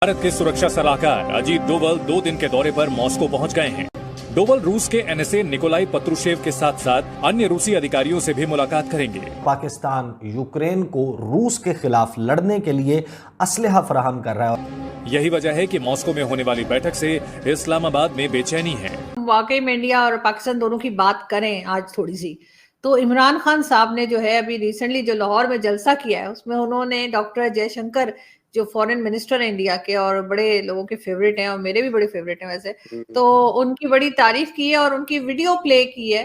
भारत के सुरक्षा सलाहकार अजीत डोवल 2 दिन के दौरे पर मॉस्को पहुंच गए हैं। डोवल रूस के एनएसए निकोलाई पत्रुशेव के साथ साथ अन्य रूसी अधिकारियों से भी मुलाकात करेंगे। पाकिस्तान यूक्रेन को रूस के खिलाफ लड़ने के लिए असलहा फराहम कर रहा है। यही वजह है कि मॉस्को में होने वाली बैठक से इस्लामाबाद में बेचैनी है। वाकई में इंडिया और पाकिस्तान दोनों की बात करें आज थोड़ी सी, तो इमरान खान साहब ने जो है अभी रिसेंटली जो लाहौर में जलसा किया है उसमें उन्होंने डॉक्टर जयशंकर जो फॉरेन मिनिस्टर है इंडिया के और बड़े लोगों के फेवरेट हैं और मेरे भी बड़े फेवरेट हैं वैसे, तो उनकी बड़ी तारीफ की है और उनकी वीडियो प्ले की है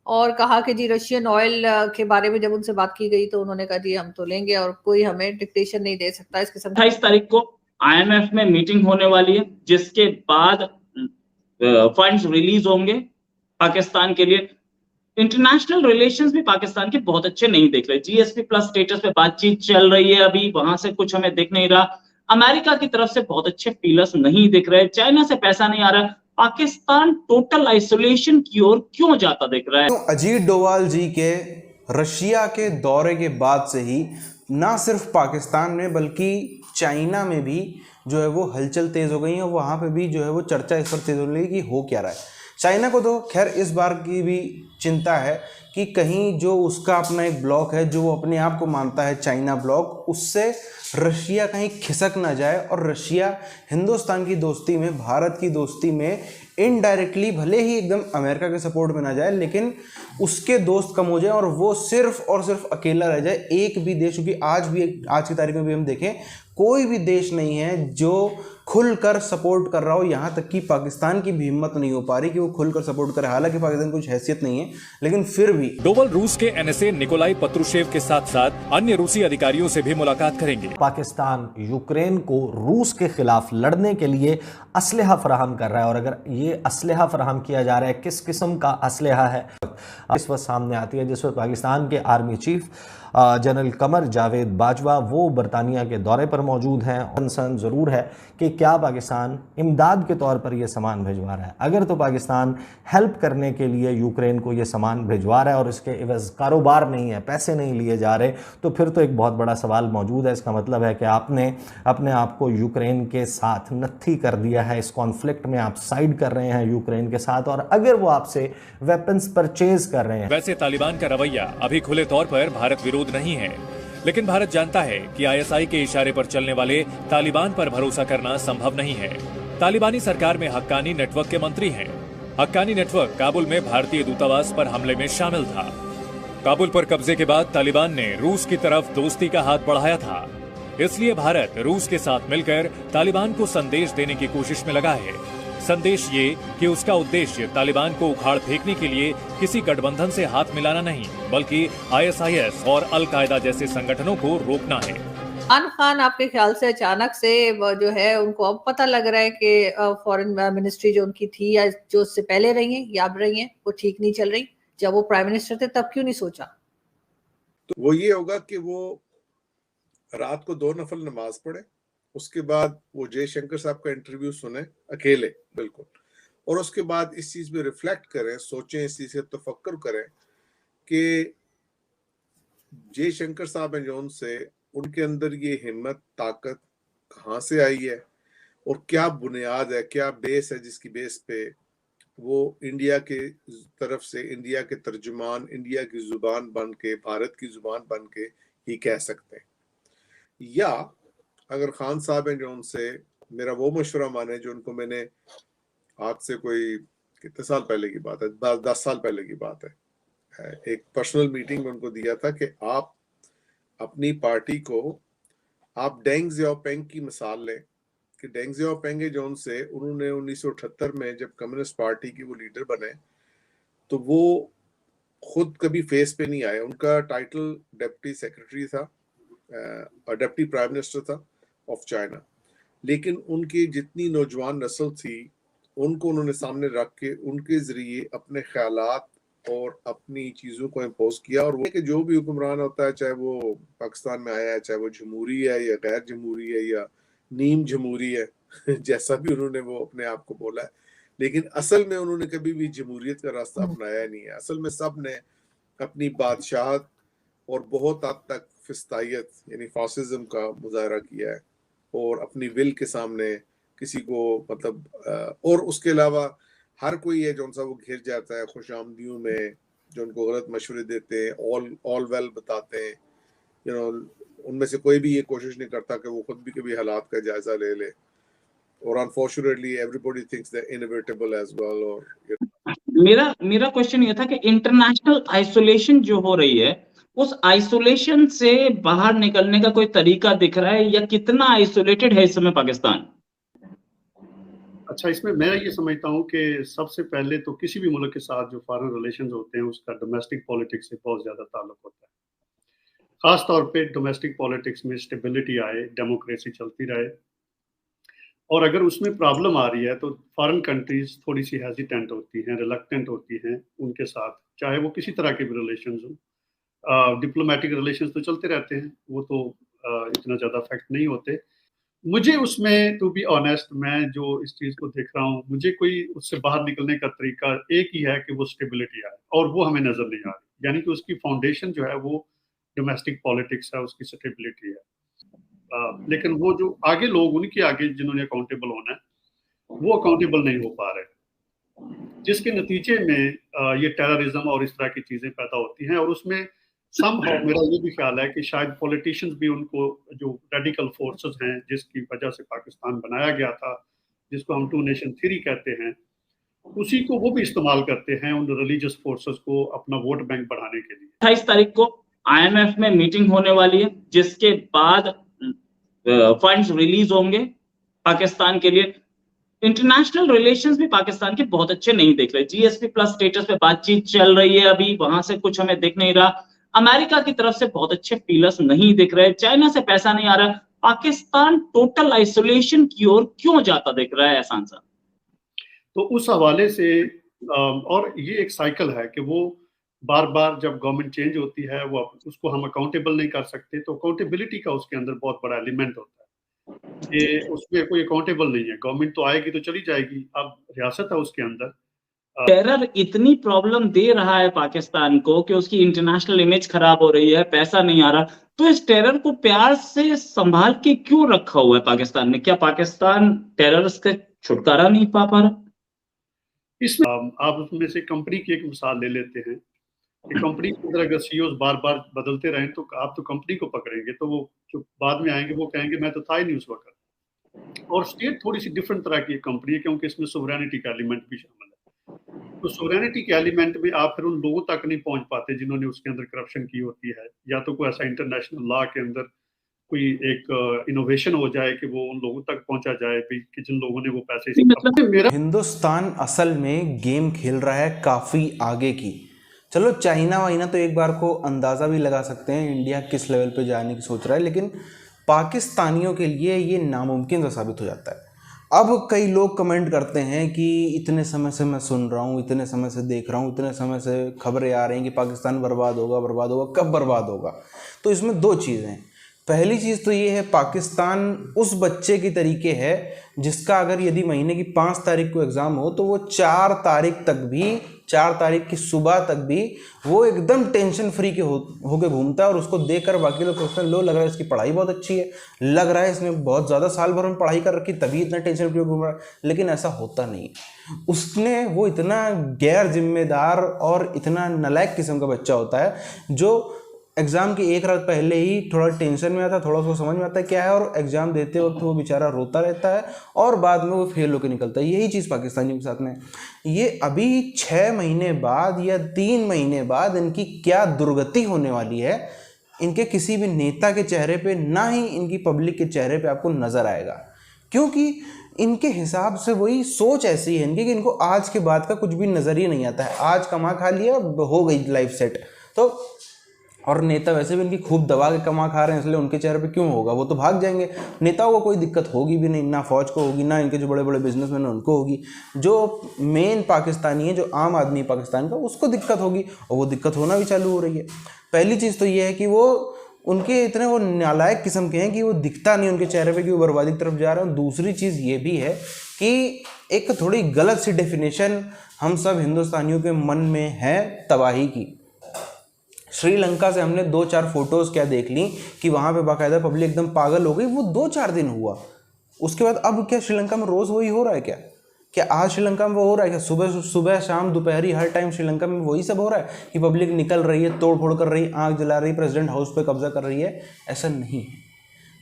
और कहा कि जी रशियन ऑयल के बारे में जब उनसे बात की गई तो उन्होंने कहा जी हम तो लेंगे और कोई हमें डिक्टेशन नहीं दे सकता। इस किस्म 28 तारीख को IMF में मीटिंग होने वाली है जिसके बाद फंड्स रिलीज होंगे पाकिस्तान के लिए। इंटरनेशनल रिलेशंस भी पाकिस्तान के बहुत अच्छे नहीं दिख रहे। GSP प्लस स्टेटस पे बातचीत चल रही है, अभी वहां से कुछ हमें दिख नहीं रहा। अमेरिका की तरफ से बहुत अच्छे फीलर्स नहीं दिख रहे। चाइना से पैसा नहीं आ रहा। पाकिस्तान टोटल आइसोलेशन की ओर क्यों जाता दिख रहा है? तो अजीत डोवाल जी के रशिया के दौरे के बाद से ही ना सिर्फ पाकिस्तान में बल्कि चाइना में भी जो है वो हलचल तेज हो गई है और वहाँ पे भी जो है वो चर्चा इस पर तेज हो रही है कि हो क्या रहा है। चाइना को तो खैर इस बार की भी चिंता है कि कहीं जो उसका अपना एक ब्लॉक है जो वो अपने आप को मानता है चाइना ब्लॉक, उससे रशिया कहीं खिसक ना जाए और रशिया हिंदुस्तान की दोस्ती में, भारत की दोस्ती में इनडायरेक्टली भले ही एकदम अमेरिका के सपोर्ट में ना जाए लेकिन उसके दोस्त कम हो जाए और वो सिर्फ और सिर्फ अकेला रह जाए। एक भी देश, क्योंकि आज की तारीख में भी हम देखें कोई भी देश नहीं है जो खुलकर सपोर्ट कर रहा हो। यहाँ तक कि पाकिस्तान की भी हिम्मत नहीं हो पा रही कि वो खुलकर सपोर्ट करे। हालांकि पाकिस्तान कुछ हैसियत नहीं है लेकिन फिर भी डोवल रूस के एनएसए निकोलाई पत्रुशेव के साथ साथ अन्य रूसी अधिकारियों से भी मुलाकात करेंगे। पाकिस्तान यूक्रेन को रूस के खिलाफ लड़ने के लिए असलहा फराहम कर रहा है और अगर ये असलहा फराहम किया जा रहा है, किस किस्म का असलहा है इस वक्त सामने आती है, जिस वक्त पाकिस्तान के army chief general Qamar Javed Bajwa वो बरतानिया के दौरे पर मौजूद हैं। कंसर्न ज़रूर है कि क्या पाकिस्तान इमदाद के तौर पर यह सामान भिजवा रहा है। अगर तो पाकिस्तान हेल्प करने के लिए यूक्रेन को यह सामान भिजवा रहा है और इसके एवज कारोबार नहीं है, पैसे नहीं लिए जा रहे, तो फिर तो एक बहुत बड़ा सवाल मौजूद है। इसका मतलब है कि आपने अपने आप को यूक्रेन के साथ नत्थी कर दिया है, इस कॉन्फ्लिक्ट में आप साइड कर रहे हैं यूक्रेन के साथ और अगर वो आपसे वेपन्स परचेज कर रहे हैं। वैसे तालिबान का रवैया अभी खुले तौर पर भारत विरोध नहीं है, लेकिन भारत जानता है कि ISI के इशारे पर चलने वाले तालिबान पर भरोसा करना संभव नहीं है। तालिबानी सरकार में हक्कानी नेटवर्क के मंत्री हैं। हक्कानी नेटवर्क काबुल में भारतीय दूतावास पर हमले में शामिल था। काबुल पर कब्जे के बाद तालिबान ने रूस की तरफ दोस्ती का हाथ बढ़ाया था। इसलिए भारत रूस के साथ मिलकर तालिबान को संदेश देने की कोशिश में लगा है। संदेश ये कि उसका उद्देश्य तालिबान को उखाड़ फेंकने के लिए किसी गठबंधन से हाथ मिलाना नहीं बल्कि ISIS और अल कायदा जैसे संगठनों को रोकना है। इमरान खान आपके ख्याल से अचानक से जो है उनको अब पता लग रहा है कि फॉरेन मिनिस्ट्री जो उनकी थी या जो उससे पहले रही है या अब रही है वो ठीक नहीं चल रही? जब वो प्राइम मिनिस्टर थे तब क्यों नहीं सोचा? तो वो ये होगा कि वो रात को 2 नफल नमाज पढ़े, उसके बाद वो जयशंकर साहब का इंटरव्यू सुने अकेले बिल्कुल, और उसके बाद इस चीज में रिफ्लेक्ट करें, सोचें, इस चीज से तफक्कर करें कि जयशंकर साहब हैं जो उनसे उनके अंदर ये हिम्मत, ताकत कहाँ से आई है और क्या बुनियाद है, क्या बेस है जिसकी बेस पे वो इंडिया के तरफ से इंडिया के तर्जुमान, इंडिया की जुबान बन के, भारत की जुबान बन के ही कह सकते हैं। या अगर खान साहब हैं जो उनसे मेरा वो मशवरा माने जो उनको मैंने आज से कोई कितने साल पहले की बात है, 10 साल पहले की बात है, एक पर्सनल मीटिंग में उनको दिया था कि आप अपनी पार्टी को आप डेंग ज़ियाओपिंग की मिसाल लें कि डेंग ज़ियाओपिंग जो उनसे उन्होंने 1978 में जब कम्युनिस्ट पार्टी की वो लीडर बने तो वो खुद कभी फेस पे नहीं आए। उनका टाइटल डिप्टी सेक्रेटरी था और डिप्टी प्राइम मिनिस्टर था ऑफ चाइना, लेकिन उनकी जितनी नौजवान नस्ल थी उनको उन्होंने सामने रख के उनके जरिए अपने ख्यालात और अपनी चीज़ों को इम्पोज किया। और वो कि जो भी हुक्मरान होता है, चाहे वो पाकिस्तान में आया है, चाहे वो जमहूरी है या गैर जमहूरी है या नीम जमहूरी है जैसा भी उन्होंने वो अपने आप को बोला है, लेकिन असल में उन्होंने कभी भी जमहूरियत का रास्ता अपनाया नहीं है। असल में सब ने अपनी बादशाहत और बहुत हद तक फिस्तायत यानी फासिज्म का मुजाहरा किया है। और अपनी विल के सामने किसी को मतलब और उसके अलावा हर कोई है जो सा वो घिर जाता है खुशामदियों में, जो उनको गलत मशवरे देते हैं, ऑल वेल बताते हैं, उनमें से कोई भी ये कोशिश नहीं करता कि वो खुद भी कभी हालात का जायजा ले ले। और unfortunately everybody thinks they inevitable as well. और मेरा क्वेश्चन ये था कि इंटरनेशनल आइसोलेशन जो हो रही है, उस आइसोलेशन से बाहर निकलने का कोई तरीका दिख रहा है, या कितना आइसोलेटेड है इस समय पाकिस्तान? अच्छा, इसमें मैं ये समझता हूँ कि सबसे पहले तो किसी भी मुल्क के साथ जो फॉरेन रिलेशंस होते हैं उसका डोमेस्टिक पॉलिटिक्स से बहुत ज्यादा ताल्लुक होता है। खास तौर पे डोमेस्टिक पॉलिटिक्स में स्टेबिलिटी आए, डेमोक्रेसी चलती रहे, और अगर उसमें प्रॉब्लम आ रही है तो फॉरेन कंट्रीज थोड़ी सी हेजिटेंट होती हैं, रिलक्टेंट होती हैं उनके साथ, चाहे वो किसी तरह के भी रिलेशंस हो। डिप्लोमेटिक रिलेशंस तो चलते रहते हैं, वो तो इतना ज़्यादा अफेक्ट नहीं होते। मुझे उसमें टू बी ऑनेस्ट, मैं जो इस चीज़ को देख रहा हूँ, मुझे कोई उससे बाहर निकलने का तरीका एक ही है कि वो स्टेबिलिटी आए, और वो हमें नज़र नहीं आ रही। यानी कि उसकी फाउंडेशन जो है वो डोमेस्टिक पॉलिटिक्स है, उसकी स्टेबिलिटी है। लेकिन वो जो आगे लोग, उनके आगे जिन्होंने अकाउंटेबल होना है, वो अकाउंटेबल नहीं हो पा रहे, जिसके नतीजे में ये टेररिज्म और इस तरह की चीज़ें पैदा होती हैं। और उसमें समहाउ मेरा ये भी ख्याल है कि शायद पॉलिटिशियंस भी उनको, जो रेडिकल फोर्सेस हैं जिसकी वजह से पाकिस्तान बनाया गया था, जिसको हम टू नेशन थ्योरी कहते हैं, उसी को वो भी इस्तेमाल करते हैं उन रिलीजियस फोर्सेस को अपना वोट बैंक बढ़ाने के लिए। 28 तारीख को IMF में मीटिंग होने वाली है, जिसके बाद फंड्स रिलीज होंगे पाकिस्तान के लिए। इंटरनेशनल रिलेशंस भी पाकिस्तान के बहुत अच्छे नहीं दिख रहे। GSP प्लस स्टेटस पे बातचीत चल रही है अभी, वहां से कुछ हमें दिख नहीं रहा। अमेरिका की तरफ से बहुत अच्छे फीलर्स नहीं दिख रहे, चाइना से पैसा नहीं आ रहा। पाकिस्तान टोटल आइसोलेशन की ओर क्यों जाता दिख रहा है एहसान साहब? तो उस हवाले से और ये एक साइकिल है कि वो बार बार जब गवर्नमेंट चेंज होती है, वो उसको हम अकाउंटेबल नहीं कर सकते, तो अकाउंटेबिलिटी का उसके अंदर बहुत बड़ा एलिमेंट होता है कि उसमें कोई अकाउंटेबल नहीं है। गवर्नमेंट तो आएगी तो चली जाएगी, अब रियासत है उसके अंदर। टेरर इतनी प्रॉब्लम दे रहा है पाकिस्तान को कि उसकी इंटरनेशनल इमेज खराब हो रही है, पैसा नहीं आ रहा, तो इस टेरर को प्यार से संभाल के क्यों रखा हुआ है पाकिस्तान ने? क्या पाकिस्तान टेरर से छुटकारा नहीं पा रहा? इसमें आप उसमें से कंपनी की एक मिसाल ले लेते हैं कि कंपनी के अंदर अगर सीईओ बार बार बदलते रहें तो आप तो कंपनी को पकड़ेंगे, तो वो जो बाद में आएंगे वो कहेंगे मैं तो था ही नहीं उस वक्त। और स्टेट थोड़ी सी डिफरेंट तरह की कंपनी है, क्योंकि इसमें सोवरेनिटी का एलिमेंट भी शामिल है। तो सोवरेनिटी के एलिमेंट में आप फिर उन लोगों तक नहीं पहुंच पाते जिन्होंने उसके अंदर करप्शन की होती है, या तो कोई ऐसा इंटरनेशनल लॉ के अंदर कोई एक इनोवेशन हो जाए कि वो उन लोगों तक पहुंचा जाए कि जिन लोगों ने वो पैसे। मतलब मेरा हिंदुस्तान असल में गेम खेल रहा है काफ़ी आगे की। चलो चाइना वाइना तो एक बार को अंदाज़ा भी लगा सकते हैं इंडिया किस लेवल पे जाने की सोच रहा है, लेकिन पाकिस्तानियों के लिए ये नामुमकिन सा साबित हो जाता है। अब कई लोग कमेंट करते हैं कि इतने समय से मैं सुन रहा हूँ, इतने समय से देख रहा हूँ, इतने समय से खबरें आ रही हैं कि पाकिस्तान बर्बाद होगा, कब बर्बाद होगा। तो इसमें दो चीज़ें हैं। पहली चीज़ तो ये है, पाकिस्तान उस बच्चे की तरीके है जिसका अगर यदि महीने की 5 तारीख को एग्ज़ाम हो तो वो 4 तारीख की सुबह तक भी वो एकदम टेंशन फ्री के होके घूमता है, और उसको देखकर बाकी लोग सोचते हैं लो लग रहा है इसकी पढ़ाई बहुत अच्छी है, लग रहा है इसने बहुत ज़्यादा साल भर में पढ़ाई कर रखी तभी इतना टेंशन फ्री घूम रहा है। लेकिन ऐसा होता नहीं। वो इतना गैर जिम्मेदार और इतना नालायक किस्म का बच्चा होता है जो एग्ज़ाम की एक रात पहले ही थोड़ा टेंशन में आता है, थोड़ा उसको समझ में आता है क्या है, और एग्ज़ाम देते वक्त वो बेचारा रोता रहता है और बाद में वो फेल होकर निकलता है। यही चीज़ पाकिस्तानियों के साथ में। ये अभी 6 महीने बाद या 3 महीने बाद इनकी क्या दुर्गति होने वाली है, इनके किसी भी नेता के चेहरे पे, ना ही इनकी पब्लिक के चेहरे पे आपको नज़र आएगा, क्योंकि इनके हिसाब से वही सोच ऐसी है इनकी कि इनको आज के बाद का कुछ भी नज़र ही नहीं आता है। आज कमा खा लिया, हो गई लाइफ सेट। तो और नेता वैसे भी इनकी खूब दबा के कमा खा रहे हैं, इसलिए उनके चेहरे पे क्यों होगा, वो तो भाग जाएंगे। नेताओं को कोई दिक्कत होगी भी नहीं, ना फौज को होगी, ना इनके जो बड़े बड़े बिजनेसमैन हैं उनको होगी। जो मेन पाकिस्तानी है, जो आम आदमी पाकिस्तान का, उसको दिक्कत होगी, और वो दिक्कत होना भी चालू हो रही है। पहली चीज़ तो ये है कि वो उनके इतने वो नालायक किस्म के हैं कि वो दिखता नहीं उनके चेहरे पे कि वो बर्बादी की तरफ जा रहे हैं। दूसरी चीज़ ये भी है कि एक थोड़ी गलत सी डेफिनेशन हम सब हिंदुस्तानियों के मन में है तबाही की। श्रीलंका से हमने 2-4 फोटोज क्या देख ली कि वहां पे बाकायदा पब्लिक एकदम पागल हो गई, वो 2-4 दिन हुआ। उसके बाद अब क्या श्रीलंका में रोज वही हो रहा है? क्या आज श्रीलंका में वो हो रहा है? क्या सुबह सुबह शाम दोपहरी हर टाइम श्रीलंका में वही सब हो रहा है कि पब्लिक निकल रही है, तोड़ फोड़ कर रही है, आग जला रही है, प्रेसिडेंट हाउस पे कब्जा कर रही है? ऐसा नहीं है।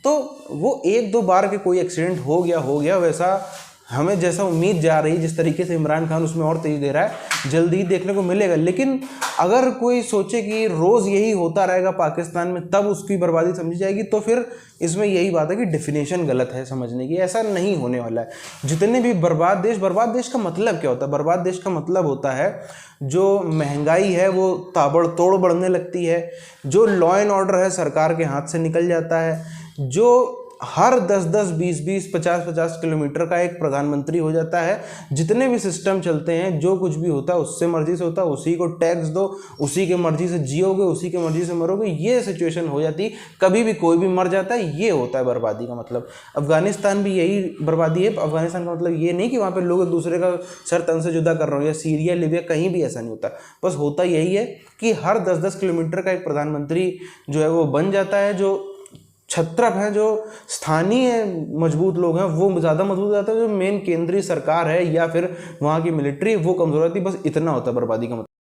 तो वो 1-2 बार के कोई एक्सीडेंट हो गया, वैसा हमें जैसा उम्मीद जा रही, जिस तरीके से इमरान खान उसमें और तेजी दे रहा है, जल्दी ही देखने को मिलेगा। लेकिन अगर कोई सोचे कि रोज़ यही होता रहेगा पाकिस्तान में तब उसकी बर्बादी समझी जाएगी, तो फिर इसमें यही बात है कि डेफिनेशन गलत है समझने की। ऐसा नहीं होने वाला है। जितने भी बर्बाद देश का मतलब क्या होता है? बर्बाद देश का मतलब होता है जो महंगाई है वो ताबड़तोड़ बढ़ने लगती है, जो लॉ एंड ऑर्डर है सरकार के हाथ से निकल जाता है, जो हर 10-10, 20-20, 50-50 किलोमीटर का एक प्रधानमंत्री हो जाता है, जितने भी सिस्टम चलते हैं, जो कुछ भी होता है उससे मर्जी से होता है, उसी को टैक्स दो, उसी के मर्जी से जियोगे, उसी के मर्जी से मरोगे, ये सिचुएशन हो जाती। कभी भी कोई भी मर जाता है, ये होता है बर्बादी का मतलब। अफगानिस्तान भी यही बर्बादी है। अफगानिस्तान का मतलब ये नहीं कि वहाँ पर लोग एक दूसरे का सर तन से जुदा कर रहे हो, या सीरिया, लीबिया, कहीं भी ऐसा नहीं होता। बस होता यही है कि हर 10-10 किलोमीटर का एक प्रधानमंत्री जो है वो बन जाता है। जो छत्रप हैं, जो स्थानीय मजबूत लोग हैं, वो ज़्यादा मजबूत हो जाता है। जो मेन केंद्रीय सरकार है या फिर वहाँ की मिलिट्री, वो कमज़ोर होती है। बस इतना होता है बर्बादी का मतलब।